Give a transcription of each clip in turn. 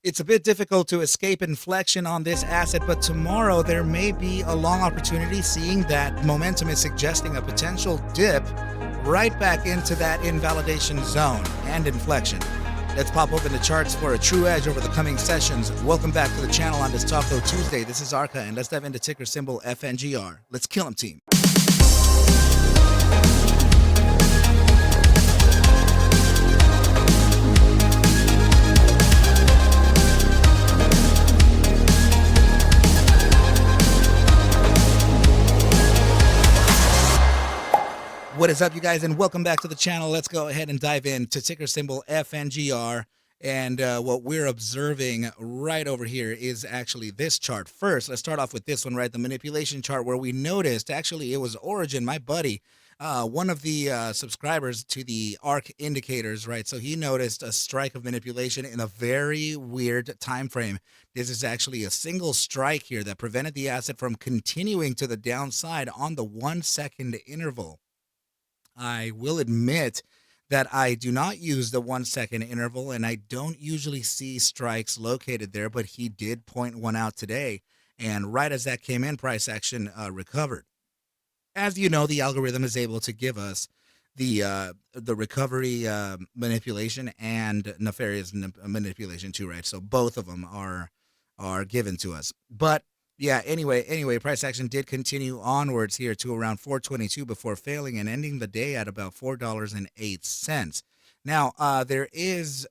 It's a bit difficult to escape inflection on this asset, but tomorrow there may be a long opportunity, seeing that momentum is suggesting a potential dip right back into that invalidation zone and inflection. Let's pop open the charts for a true edge over the coming sessions. Welcome back to the channel on this Taco Tuesday. This is ARCa, and let's dive into ticker symbol FNGR. Let's kill 'em, team. What is up, you guys, and welcome back to the channel. Let's go ahead and dive into ticker symbol FNGR. And what we're observing right over here is actually this chart. First, let's start off with this one, right? The manipulation chart, where we noticed, actually, it was Origin, my buddy, one of the subscribers to the ARC indicators, right? So he noticed a strike of manipulation in a very weird time frame. This is actually a single strike here that prevented the asset from continuing to the downside on the 1 second interval. I will admit that I do not use the 1 second interval, and I don't usually see strikes located there, but he did point one out today. And right as that came in, price action recovered. As you know, the algorithm is able to give us the recovery manipulation and nefarious manipulation too, right? So both of them are given to us. But yeah, anyway, price action did continue onwards here to around 422 before failing and ending the day at about $4.08. Now, there is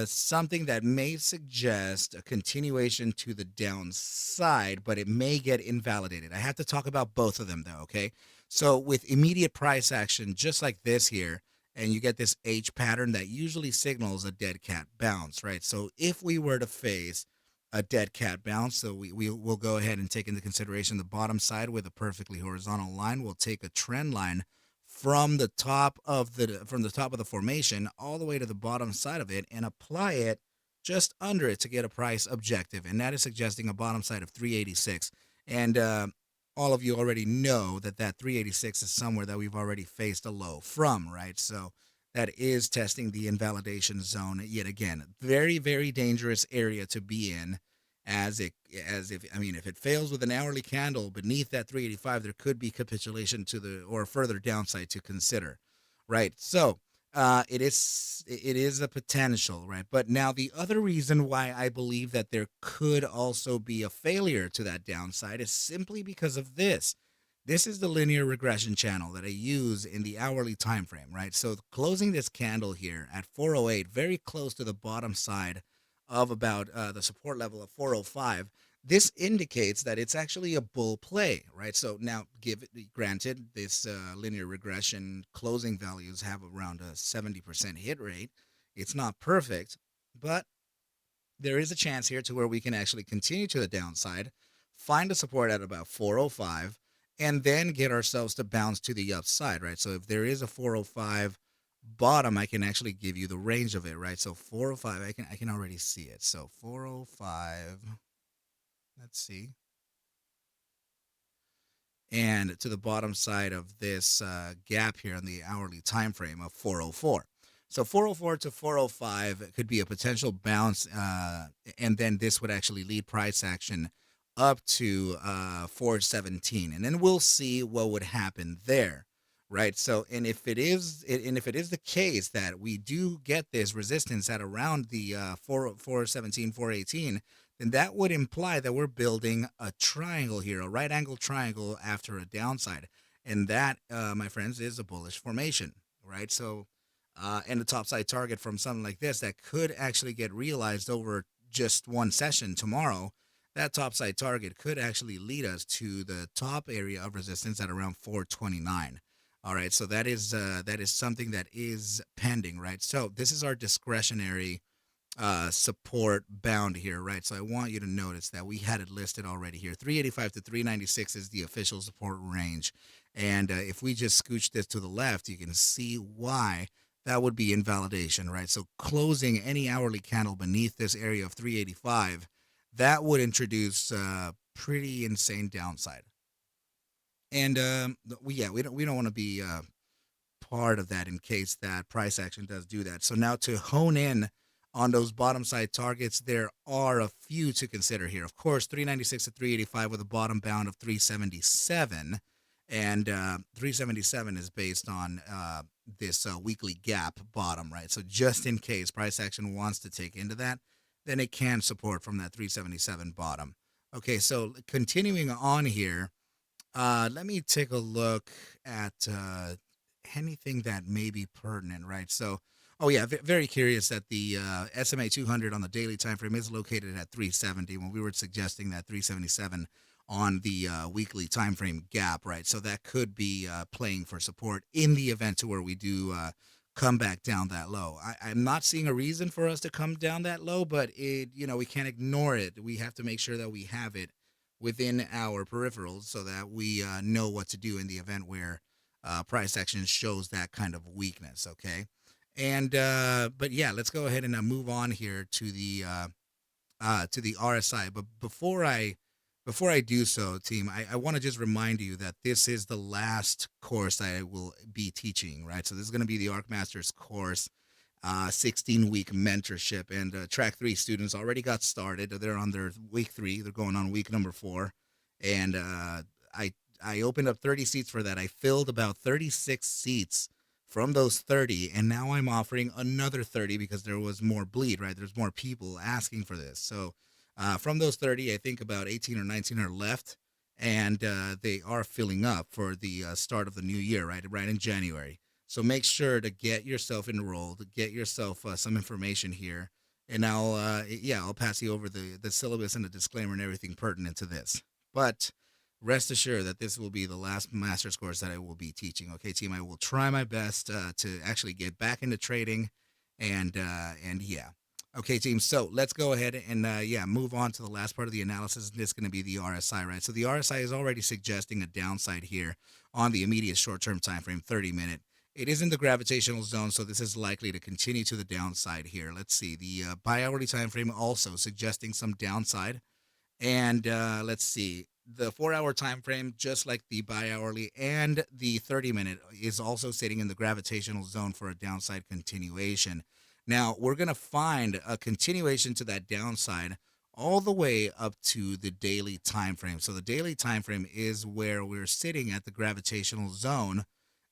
something that may suggest a continuation to the downside, but it may get invalidated. I have to talk about both of them, though, okay? So with immediate price action, just like this here, and you get this H pattern that usually signals a dead cat bounce, right? So if we were to face a dead cat bounce, so we'll go ahead and take into consideration the bottom side with a perfectly horizontal line. We'll take a trend line from the top of the formation all the way to the bottom side of it and apply it just under it to get a price objective, and that is suggesting a bottom side of 386. And all of you already know that 386 is somewhere that we've already faced a low from, right? So that is testing the invalidation zone yet again. Very, very dangerous area to be in, if it fails with an hourly candle beneath that 385, there could be capitulation or further downside to consider, right? So it is a potential, right? But now the other reason why I believe that there could also be a failure to that downside is simply because of this. This is the linear regression channel that I use in the hourly time frame, right? So closing this candle here at 408, very close to the bottom side of about the support level of 405, this indicates that it's actually a bull play, right? So now, granted, this linear regression closing values have around a 70% hit rate. It's not perfect, but there is a chance here to where we can actually continue to the downside, find a support at about 405, and then get ourselves to bounce to the upside, right? So if there is a 405 bottom, I can actually give you the range of it, right? So 405, I can already see it. So 405, let's see. And to the bottom side of this gap here on the hourly time frame of 404. So 404 to 405 could be a potential bounce, and then this would actually lead price action up to 417, and then we'll see what would happen there, right? So, and if it is the case that we do get this resistance at around the 417, 418, then that would imply that we're building a triangle here, a right angle triangle after a downside, and that, my friends, is a bullish formation, right? So, and the topside target from something like this that could actually get realized over just one session tomorrow. That topside target could actually lead us to the top area of resistance at around 429. All right, so that is something that is pending, right? So this is our discretionary support bound here, right? So I want you to notice that we had it listed already here. 385 to 396 is the official support range, and if we just scooch this to the left, you can see why that would be invalidation, right? So closing any hourly candle beneath this area of 385, that would introduce pretty insane downside. And we don't want to be part of that in case that price action does do that. So now to hone in on those bottom side targets, there are a few to consider here. Of course, 396 to 385 with a bottom bound of 377. And 377 is based on this weekly gap bottom, right? So just in case price action wants to take into that, then it can support from that 377 bottom. Okay, so continuing on here, let me take a look at anything that may be pertinent, right? So, oh yeah, very curious that the SMA 200 on the daily time frame is located at 370 when we were suggesting that 377 on the weekly time frame gap, right? So that could be playing for support in the event to where we do come back down that low. I'm not seeing a reason for us to come down that low, but we can't ignore it. We have to make sure that we have it within our peripherals so that we know what to do in the event where price action shows that kind of weakness. Okay, and but yeah, let's go ahead and move on here to the RSI. But before I do so, team, I want to just remind you that this is the last course I will be teaching, right? So this is going to be the ARC Masters course, 16-week mentorship, and track 3 students already got started. They're on their week 3. They're going on week number 4, and I opened up 30 seats for that. I filled about 36 seats from those 30, and now I'm offering another 30 because there was more bleed, right? There's more people asking for this. So from those 30, I think about 18 or 19 are left, and they are filling up for the start of the new year, right in January. So make sure to get yourself enrolled, get yourself some information here, and I'll pass you over the syllabus and the disclaimer and everything pertinent to this. But rest assured that this will be the last master's course that I will be teaching. Okay, team, I will try my best to actually get back into trading, and yeah. Okay, team, so let's go ahead and move on to the last part of the analysis. This is going to be the RSI, right? So the RSI is already suggesting a downside here on the immediate short-term time frame, 30-minute. It is in the gravitational zone, so this is likely to continue to the downside here. Let's see, the bi-hourly time frame also suggesting some downside. And let's see, the 4-hour time frame, just like the bi-hourly and the 30-minute, is also sitting in the gravitational zone for a downside continuation. Now, we're going to find a continuation to that downside all the way up to the daily time frame. So the daily time frame is where we're sitting at the gravitational zone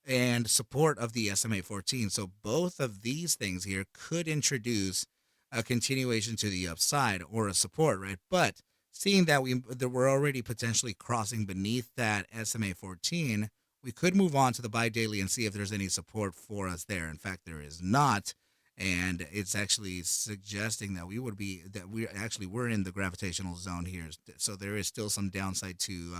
and support of the SMA 14. So both of these things here could introduce a continuation to the upside or a support, right? But seeing that we're already potentially crossing beneath that SMA 14, we could move on to the bi-daily and see if there's any support for us there. In fact, there is not. And it's actually suggesting that we're in the gravitational zone here. So there is still some downside to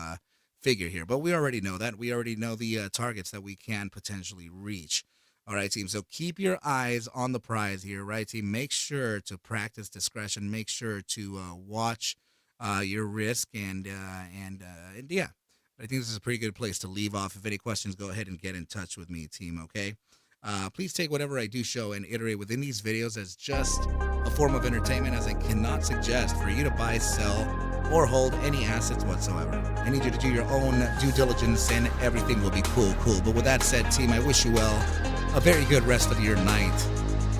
figure here. But we already know that. We already know the targets that we can potentially reach. All right, team. So keep your eyes on the prize here, right, team? Make sure to practice discretion. Make sure to watch your risk. And yeah, I think this is a pretty good place to leave off. If any questions, go ahead and get in touch with me, team, okay? Please take whatever I do show and iterate within these videos as just a form of entertainment, as I cannot suggest for you to buy, sell, or hold any assets whatsoever. I need you to do your own due diligence and everything will be cool. But with that said, team, I wish you well a very good rest of your night,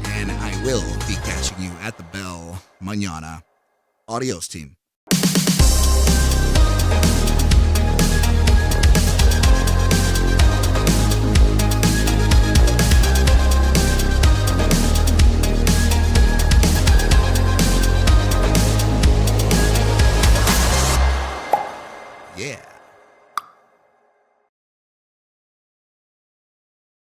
and I will be catching you at the bell mañana. Adios, team. Yeah.